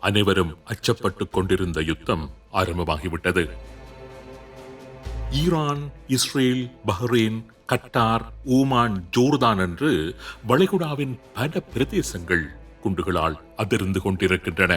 அனைவரும் அச்சப்பட்டுக் கொண்டிருந்த யுத்தம் ஆரம்பமாகிவிட்டது. Iran, Israel, Bahrain, Qatar, Oman, Jordan என்று வளைகுடாவின் பல பிரதேசங்கள் குண்டுகளால் அதிர்ந்து கொண்டிருக்கின்றன.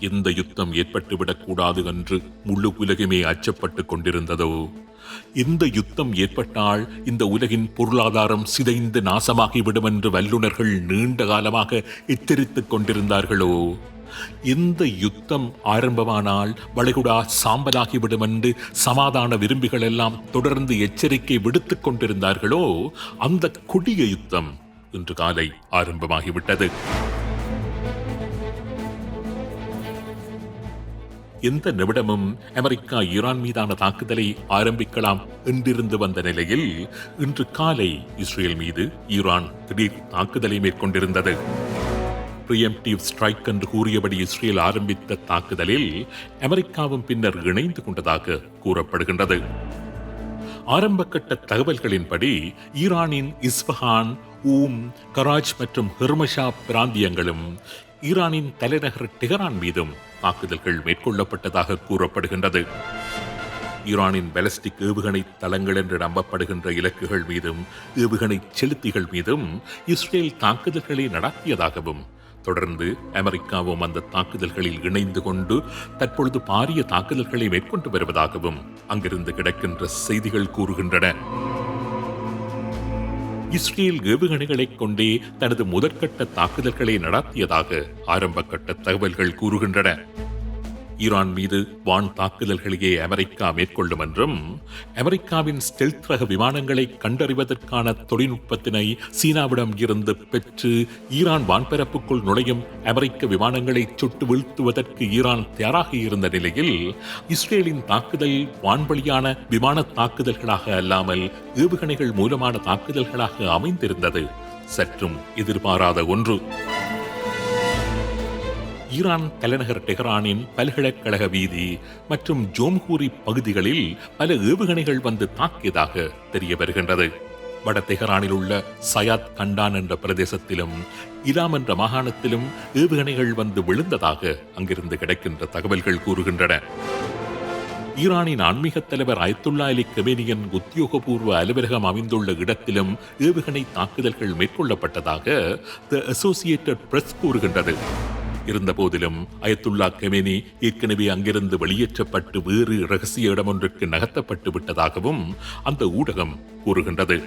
எந்த யுத்தம் ஏற்பட்டுவிடக் கூடாது என்று முழு உலகுமே அச்சப்பட்டுக் கொண்டிருந்ததோ, இந்த யுத்தம் ஏற்பட்டால் இந்த உலகின் பொருளாதாரம் சிதைந்து நாசமாகிவிடும் என்று வல்லுநர்கள் நீண்ட காலமாக எச்சரித்துக் கொண்டிருந்தார்களோ, இந்த யுத்தம் ஆரம்பமானால் வளைகுடா சாம்பலாகிவிடும் என்று சமாதான விரும்பிகள் எல்லாம் தொடர்ந்து எச்சரிக்கை விடுத்துக் கொண்டிருந்தார்களோ, அந்த கொடிய யுத்தம் இன்று காலை ஆரம்பமாகிவிட்டது. எந்த நிமிடமும் அமெரிக்கா ஈரான் மீதான தாக்குதலை ஆரம்பிக்கலாம் என்றிருந்து வந்த நிலையில் இன்று காலை இஸ்ரேல் மீது ஈரான் திடீர் தாக்குதலை மேற்கொண்டிருந்தது. பிரியம்டிவ் ஸ்ட்ரைக் என்று கூறியபடி இஸ்ரேல் ஆரம்பித்த தாக்குதலில் அமெரிக்காவும் பின்னர் இணைந்து கொண்டதாக கூறப்படுகின்றது. ஆரம்பகட்ட தகவல்களின்படி ஈரானின் இஸ்பஹான், ஊம், கராச் மற்றும் ஹெர்மஷா பிராந்தியங்களும் ஈரானின் தலைநகர் டெஹரான் மீதும் தாக்குதல்கள் மேற்கொள்ளப்பட்டதாக கூறப்படுகின்றது. ஈரானின் பாலிஸ்டிக் ஏவுகணை தளங்கள் என்று நம்பப்படுகின்ற இலக்குகள் மீதும் ஏவுகணை செலுத்திகள் மீதும் இஸ்ரேல் தாக்குதல்களை நடத்தியதாகவும், தொடர்ந்து அமெரிக்காவும் அந்த தாக்குதல்களில் இணைந்து கொண்டு தற்பொழுது பாரிய தாக்குதல்களை மேற்கொண்டு வருவதாகவும் அங்கிருந்து கிடைக்கின்ற செய்திகள் கூறுகின்றன. இஸ்ரேல் ஏவுகணைகளைக் கொண்டே தனது முதற்கட்ட தாக்குதல்களை நடத்தியதாக ஆரம்பகட்ட தகவல்கள் கூறுகின்றன. ஈரான் மீது வான் தாக்குதல்களையே அமெரிக்கா மேற்கொள்ளும் என்றும், அமெரிக்காவின் ஸ்டெல்த் ரக விமானங்களை கண்டறிவதற்கான தொழில்நுட்பத்தினை சீனாவிடம் இருந்து பெற்று ஈரான் வான்பரப்புக்குள் நுழையும் அமெரிக்க விமானங்களை சுட்டு வீழ்த்துவதற்கு ஈரான் தயாராக இருந்த நிலையில், இஸ்ரேலின் தாக்குதல் வான்வழியான விமான தாக்குதல்களாக அல்லாமல் ஏவுகணைகள் மூலமான தாக்குதல்களாக அமைந்திருந்தது சற்றும் எதிர்பாராத ஒன்று. ஈரான் தலைநகர் டெஹரானின் பல்கலைக்கழக வீதி மற்றும் ஜோம்ஹூரி பகுதிகளில் பல ஏவுகணைகள் வந்து தாக்கியதாக தெரிய வருகின்றது. வட தெஹரானில் உள்ள சயாத் கண்டான் என்ற பிரதேசத்திலும் இலாம் என்ற மாகாணத்திலும் ஏவுகணைகள் வந்து விழுந்ததாக அங்கிருந்து கிடைக்கின்ற தகவல்கள் கூறுகின்றன. ஈரானின் ஆன்மீக தலைவர் அயத்துல்லா அலி கமேனியின் உத்தியோகபூர்வ அலுவலகம் அமைந்துள்ள இடத்திலும் ஏவுகணை தாக்குதல்கள் மேற்கொள்ளப்பட்டதாக தி அசோசியேட்டட் பிரஸ் கூறுகின்றது. இருந்த போதிலும் அயத்துல்லா கமேனி ஏற்கனவே அங்கிருந்து வெளியேற்றப்பட்டு வேறு இரகசிய இடமொன்றுக்கு நகர்த்தப்பட்டு விட்டதாகவும் அந்த ஊடகம் கூறுகின்றது.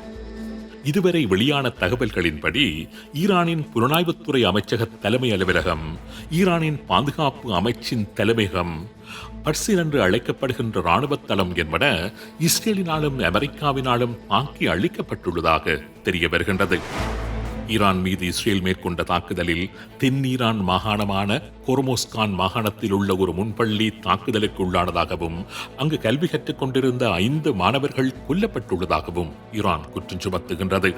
இதுவரை வெளியான தகவல்களின்படி ஈரானின் புலனாய்வுத்துறை அமைச்சக தலைமை அலுவலகம், ஈரானின் பாதுகாப்பு அமைச்சின் தலைமையகம், பர்சின் என்று அழைக்கப்படுகின்ற இராணுவ தளம் என்பன இஸ்ரேலினாலும் அமெரிக்காவினாலும் தாக்கி அளிக்கப்பட்டுள்ளதாக தெரிய வருகின்றது. ஈரான் மீது இஸ்ரேல் மேற்கொண்ட தாக்குதலில் தென் ஈரான் மாகாணமான ஹோர்மோஸ்கான் மாகாணத்தில் உள்ள ஒரு முன்பள்ளி தாக்குதலுக்கு உள்ளானதாகவும், அங்கு கல்வி கற்றுக் கொண்டிருந்த 5 மாணவர்கள் கொல்லப்பட்டுள்ளதாகவும் ஈரான் குற்றம் சுமத்துகின்றது.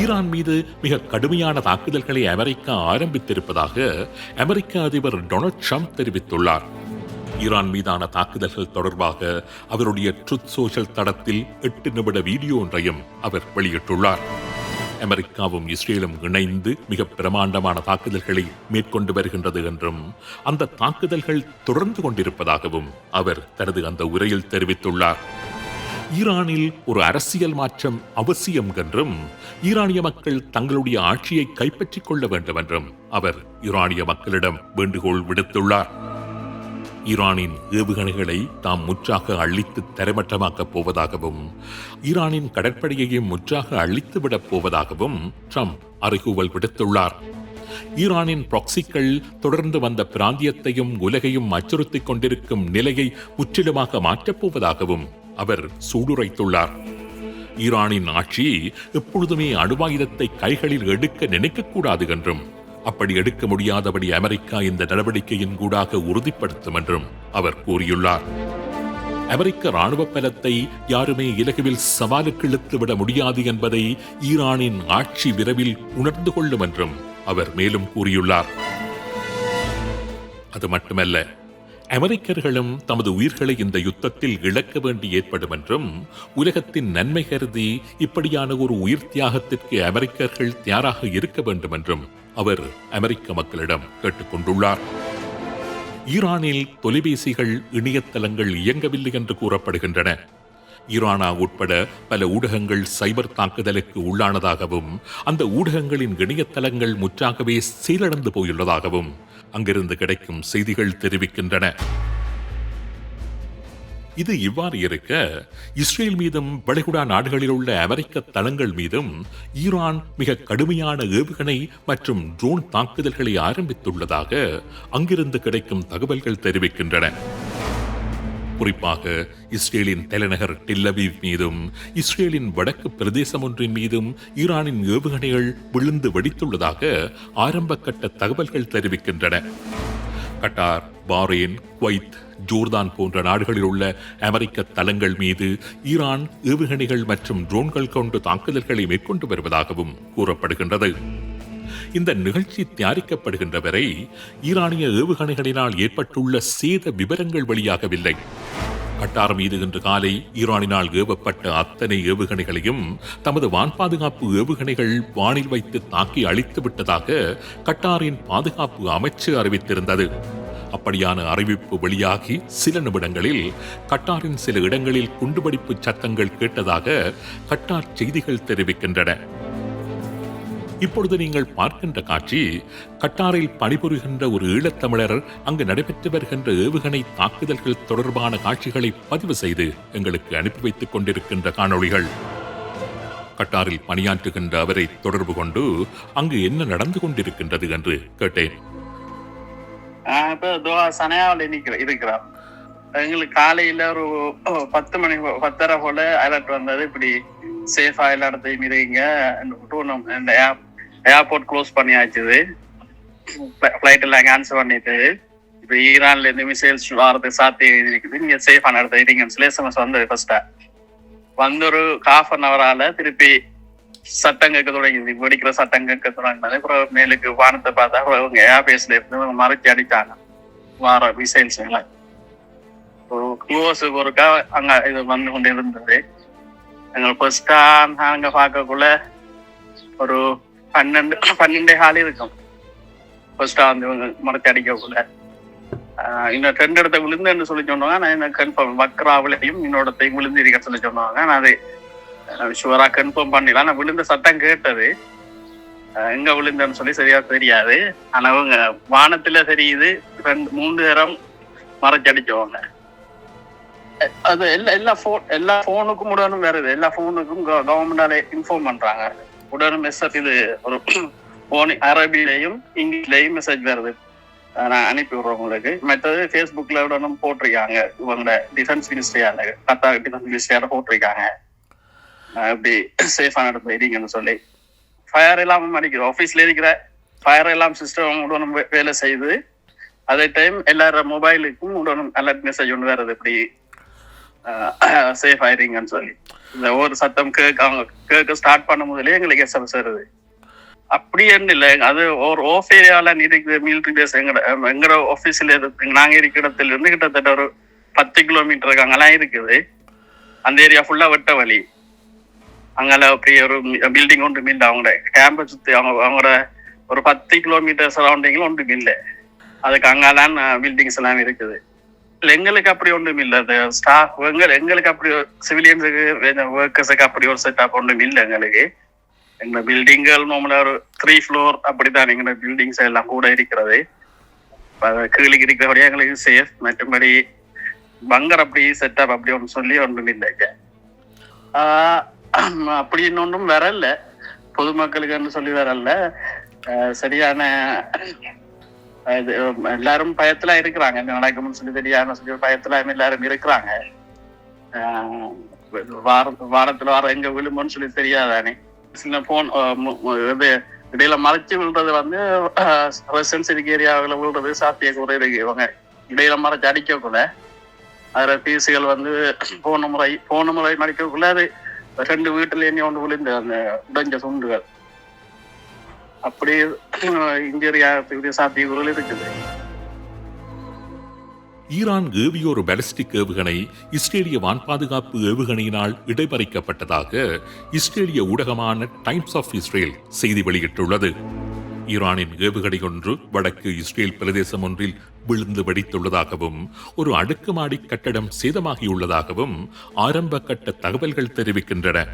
ஈரான் மீது மிக கடுமையான தாக்குதல்களை அமெரிக்கா ஆரம்பித்திருப்பதாக அமெரிக்க அதிபர் டொனால்ட் ட்ரம்ப் தெரிவித்துள்ளார். ஈரான் மீதான தாக்குதல்கள் தொடர்பாக அவருடைய ட்ரூத் சோஷியல் தளத்தில் 8 நிமிட வீடியோ ஒன்றையும் அவர் வெளியிட்டுள்ளார். அமெரிக்காவும் இஸ்ரேலும் இணைந்து மிக பிரமாண்டமான தாக்குதல்களை மேற்கொண்டு வருகின்றது என்றும், அந்த தாக்குதல்கள் தொடர்ந்து கொண்டிருப்பதாகவும் அவர் தனது அந்த உரையில் தெரிவித்துள்ளார். ஈரானில் ஒரு அரசியல் மாற்றம் அவசியம் என்றும், ஈரானிய மக்கள் தங்களுடைய ஆட்சியை கைப்பற்றிக் கொள்ள வேண்டும் என்றும் அவர் ஈரானிய மக்களிடம் வேண்டுகோள் விடுத்துள்ளார். ஈரானின் ஏவுகணைகளை தாம் முற்றாக அழித்து தரைமட்டமாக்கப் போவதாகவும், ஈரானின் கடற்படையையும் முற்றாக அழித்துவிடப் போவதாகவும் ட்ரம்ப் அறிகுவல் விடுத்துள்ளார். ஈரானின் ப்ராக்சிகள் தொடர்ந்து வந்த பிராந்தியத்தையும் உலகையும் அச்சுறுத்திக் கொண்டிருக்கும் நிலையை முற்றிலுமாக மாற்றப் போவதாகவும் அவர் சூளுரைத்துள்ளார். ஈரானின் ஆட்சி எப்பொழுதுமே அணுவாயுதத்தை கைகளில் எடுக்க நினைக்கக்கூடாது என்றும், அப்படி எடுக்க முடியாதபடி அமெரிக்கா இந்த நடவடிக்கையின் கூடாக உறுதிப்படுத்தும் என்றும் அவர் கூறியுள்ளார். அமெரிக்க ராணுவ பலத்தை யாருமே இலகுவில் சவாலுக்கு இழுத்துவிட முடியாது என்பதை ஈரானின் ஆட்சி விரைவில் உணர்ந்து கொள்ளும் என்றும் அவர் மேலும் கூறியுள்ளார். அது மட்டுமல்ல, அமெரிக்கர்களும் தமது உயிர்களை இந்த யுத்தத்தில் இழக்க வேண்டி ஏற்படும் என்றும், உலகத்தின் நன்மை கருதி இப்படியான ஒரு உயிர் தியாகத்திற்கு அமெரிக்கர்கள் தயாராக இருக்க வேண்டும் என்றும் அவர் அமெரிக்க மக்களிடம் கேட்டுக்கொண்டுள்ளார். ஈரானில் தொலைபேசிகள், இணையதளங்கள் இயங்கவில்லை என்று கூறப்படுகின்றன. ஈரானா உட்பட பல ஊடகங்கள் சைபர் தாக்குதலுக்கு உள்ளானதாகவும், அந்த ஊடகங்களின் இணையதளங்கள் முற்றாகவே சீரழிந்து போயுள்ளதாகவும் அங்கிருந்து கிடைக்கும் செய்திகள் தெரிவிக்கின்றன. இது இவ்வாறு இருக்க, இஸ்ரேல் மீதும் வளைகுடா நாடுகளில் உள்ள அமெரிக்க தளங்கள் மீதும் ஈரான் மிக கடுமையான ஏவுகணை மற்றும் ட்ரோன் தாக்குதல்களை ஆரம்பித்துள்ளதாக அங்கிருந்து கிடைக்கும் தகவல்கள் தெரிவிக்கின்றன. குறிப்பாக இஸ்ரேலின் தலைநகர் டெல் அவீவ் மீதும் இஸ்ரேலின் வடக்கு பிரதேசம் ஒன்றின் மீதும் ஈரானின் ஏவுகணைகள் விழுந்து வெடித்துள்ளதாக ஆரம்ப கட்ட தகவல்கள் தெரிவிக்கின்றன. கட்டார், பாரேன், குவைத், ஜோர்தான் போன்ற நாடுகளில் உள்ள அமெரிக்க தளங்கள் மீது ஈரான் ஏவுகணைகள் மற்றும் ட்ரோன்கள் கொண்டு தாக்குதல்களை மேற்கொண்டு வருவதாகவும் கூறப்படுகின்றது. இந்த நிகழ்ச்சி தயாரிக்கப்படுகின்ற வரை ஈரானிய ஏவுகணைகளினால் ஏற்பட்டுள்ள சேத விவரங்கள் வெளியாகவில்லை. கட்டார் மீது இன்று காலை ஈரானினால் ஏவப்பட்ட அத்தனை ஏவுகணைகளையும் தமது வான் பாதுகாப்பு ஏவுகணைகள் வானில் வைத்து தாக்கி அழித்து விட்டதாக கட்டாரின் பாதுகாப்பு அமைச்சு அறிவித்திருந்தது. அப்படியான அறிவிப்பு வெளியாகி சில நிமிடங்களில் கட்டாரின் சில இடங்களில் குண்டுவெடிப்பு சத்தங்கள் கேட்டதாக கட்டார் செய்திகள் தெரிவிக்கின்றன. இப்பொழுது நீங்கள் பார்க்கின்ற காட்சி, கட்டாரில் பணிபுரிகின்ற ஒரு ஈழத்தமிழர் அங்கு நடைபெற்று வருகின்ற ஏவுகணை தாக்குதல்கள் தொடர்பான காட்சிகளை பதிவு செய்து எங்களுக்கு அனுப்பி வைத்துக் கொண்டிருக்கின்ற காணொளிகள். கட்டாரில் பணியாற்றுகின்ற அவரை தொடர்பு கொண்டு அங்கு என்ன நடந்து கொண்டிருக்கின்றது என்று கேட்டேன். இருக்கிறார். எங்களுக்கு காலையில ஒரு 10 மணி 10:30 போல அலர்ட் வந்தது. இப்படி சேஃபா எல்லா இடத்தையும் இருங்க, ஏர்போர்ட் க்ளோஸ் பண்ணியாச்சுது, ஃபிளைட் எல்லாம் கேன்சல் பண்ணிட்டு, இப்ப ஈரான்ல இருந்து மிசைல்ஸ் வாரது சாத்தியம் இருக்குது, நீங்க சேஃபான இடத்த இருங்கன்னு சொல்லி எஸ்எம்எஸ் வந்தது. ஃபர்ஸ்டா வந்து ஒரு ½ திருப்பி சட்டம் கேட்க தொடங்கிது, வெடிக்கிற சட்டம் கேட்க தொடங்கினது. அப்புறம் மேலுக்கு வானத்தை பார்த்தா அவங்க ஏர்பேஸ்ல இருந்து மறைச்சி அடித்தாங்க வார மிசைல்ஸ் எல்லாம். க்ளோஸுக்கு ஒருக்கா அங்க இது வந்து கொண்டு இருந்தது. எங்களுக்கு ஃபர்ஸ்டா நாங்க பார்க்கக்குள்ள ஒரு 12 இருக்கும். ஃபர்ஸ்டா வந்து மறைச்சி அடிக்கக்குள்ள இன்னும் 2 இடத்த விழுந்துன்னு சொல்லி சொன்னாங்க. நான் என்ன கன்ஃபார்ம் வக்ராவிலையும் இன்னொருத்தையும் விழுந்து இருக்க சொல்லி சொன்னாங்க. நான் அது ஷுவரா கன்ஃபார்ம் பண்ணிடலாம். நான் விழுந்த சட்டம் கேட்டது, எங்க விழுந்தன்னு சொல்லி சரியா தெரியாது. ஆனா அவங்க வானத்துல தெரியுது 2-3 நேரம் மறைச்சி அடிச்சவங்க. அது எல்லா போனுக்கும் உடனும் வருது. எல்லா போனுக்கும் கவர்மெண்டால இன்ஃபார்ம் பண்றாங்க. உடனும் மெசேஜ், இது ஒரு போன் அரபிலையும் இங்கிலீஷ்லயும் மெசேஜ் வருது. நான் அனுப்பி விடுறேன் உங்களுக்கு. மற்றது ஃபேஸ்புக்ல உடனும் போட்டிருக்காங்க, இவங்களோட டிஃபென்ஸ் மினிஸ்ட்ரியால, கத்தார் டிஃபென்ஸ் மினிஸ்ட்ரியால போட்டிருக்காங்க இப்படி சேஃபான இடத்துல இருங்கன்னு சொல்லி. ஃபயர் எல்லாம் அடிக்கிறோம், ஆஃபீஸ்ல இருக்கிற ஃபயர் எல்லாம் சிஸ்டம் உடனும் வேலை செய்யுது. அதே டைம் எல்லாரோட மொபைலுக்கும் உடனும் அலர்ட் மெசேஜ் ஒன்று வருது, இப்படி சேஃப் ஆயிருங்கன்னு சொல்லி. இந்த ஒரு சத்தம் கேட்க ஸ்டார்ட் பண்ண முதலே எங்களுக்கு எஸ்எம்எஸ் வருது. அப்படி இல்லை, அது ஒரு ஆஃப் ஏரியால இருக்கிற மிலிட்டரி பேஸ் எங்கட ஆஃபீஸ்ல இருக்கு. நாங்க இருக்கிற இடத்துல இருந்து கிட்டத்தட்ட ஒரு 10 கிலோமீட்டருக்கு அங்கெல்லாம் இருக்குது. அந்த ஏரியா ஃபுல்லா வெட்ட வழி. அங்கெல்லாம் அப்படி ஒரு பில்டிங் ஒன்றும் இல்லை. அவங்களோட கேம்பஸ் சுற்றி அவங்களோட ஒரு 10 கிலோமீட்டர் சரௌண்டிங்ல ஒன்றும் இல்லை. அதுக்கு அங்கெல்லாம் பில்டிங்ஸ் எல்லாம் இருக்குது. எங்களுக்கு அப்படி ஒன்றும் இல்லை. ஸ்டாஃப் எங்களுக்கு அப்படி சிவிலியன்ஸுக்கு ஒர்க்கர்ஸுக்கு அப்படி ஒரு செட்டப் ஒன்றும் இல்லை. எங்க பில்டிங்கள் நார்மலா ஒரு 3 floor அப்படித்தான் எங்களோட பில்டிங்ஸ் எல்லாம் கூட இருக்கிறது. கீழே இருக்கிறபடியா எங்களுக்கு சேஃப். மற்றபடி பங்கர் அப்படி செட்டப் அப்படி ஒன்று சொல்லி ஒன்றும் இல்லைங்க. அப்படின்னு ஒன்றும் வரல, பொதுமக்களுக்குன்னு சொல்லி வரல. சரியான இது எல்லாரும் பயத்துல இருக்கிறாங்க, என்ன நடக்கும்னு சொல்லி தெரியாதுன்னு சொல்லி பயத்துல எல்லாரும் இருக்கிறாங்க. வாரத்துல எங்க விழும்புன்னு சொல்லி தெரியாதானே. சில போன் இது இடையில மறைச்சு விழுறது வந்து ரெசிடென்சியல் ஏரியாவில் விழுறது சாத்திய கூட இருக்கு. இவங்க இடையில மறைச்சு அடிக்கக்குள்ள அதுல பீசுகள் வந்து போன முறை மறைக்கக்குள்ள அது 2 வீட்டுல என்ன ஒன்று விழுந்து அந்த உடைஞ்ச சுண்டுகள் அப்படி இன்ஜுரி ஆகிறதுக்கு சாத்தியக்கூறுகள் இருக்குது. ஈரான் ஏவிய ஒரு பாலிஸ்டிக் ஏவுகணை இஸ்ரேலிய வான் பாதுகாப்பு ஏவுகணையினால் இடைமறிக்கப்பட்டதாக இஸ்ரேலிய ஊடகமான டைம்ஸ் ஆஃப் இஸ்ரேல் செய்தி வெளியிட்டுள்ளது. ஈரானின் ஏவுகணை ஒன்று வடக்கு இஸ்ரேல் பிரதேசம் ஒன்றில் விழுந்து வெடித்துள்ளதாகவும் ஒரு அடுக்குமாடி கட்டடம் சேதமாகியுள்ளதாகவும் ஆரம்ப கட்ட தகவல்கள் தெரிவிக்கின்றன.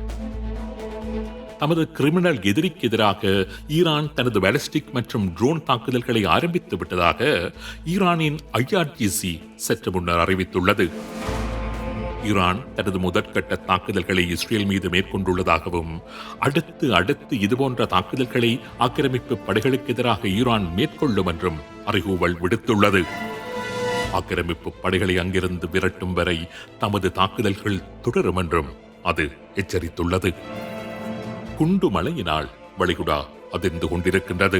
தமது கிரிமினல் எதிரிக்கு எதிராக ஈரான் தனது பாலிஸ்டிக் மற்றும் ட்ரோன் தாக்குதல்களை ஆரம்பித்து விட்டதாக ஈரானின் IRGC சற்று முன்னர் அறிவித்துள்ளது. ஈரான் தனது முதற்கட்ட தாக்குதல்களை இஸ்ரேல் மீது மேற்கொண்டுள்ளதாகவும் அடுத்து இதுபோன்ற தாக்குதல்களை ஆக்கிரமிப்பு படைகளுக்கு எதிராக ஈரான் மேற்கொள்ளும் என்றும் அறிகூவல் விடுத்துள்ளது. ஆக்கிரமிப்பு படைகளை அங்கிருந்து விரட்டும் வரை தமது தாக்குதல்கள் தொடரும் என்றும் அது எச்சரித்துள்ளது. குண்டு மழையினால் வளைகுடா அதிர்ந்து கொண்டிருக்கின்றது.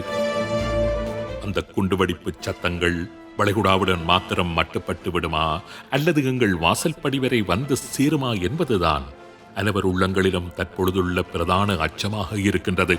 அந்த குண்டுவெடிப்பு சத்தங்கள் வளைகுடாவுடன் மாத்திரம் மட்டுப்பட்டு விடுமா அல்லது எங்கள் வாசல் படி வரை வந்து சேருமா என்பதுதான் அனைவர் உள்ளங்களிலும் தற்பொழுதுள்ள பிரதான அச்சமாக இருக்கின்றது.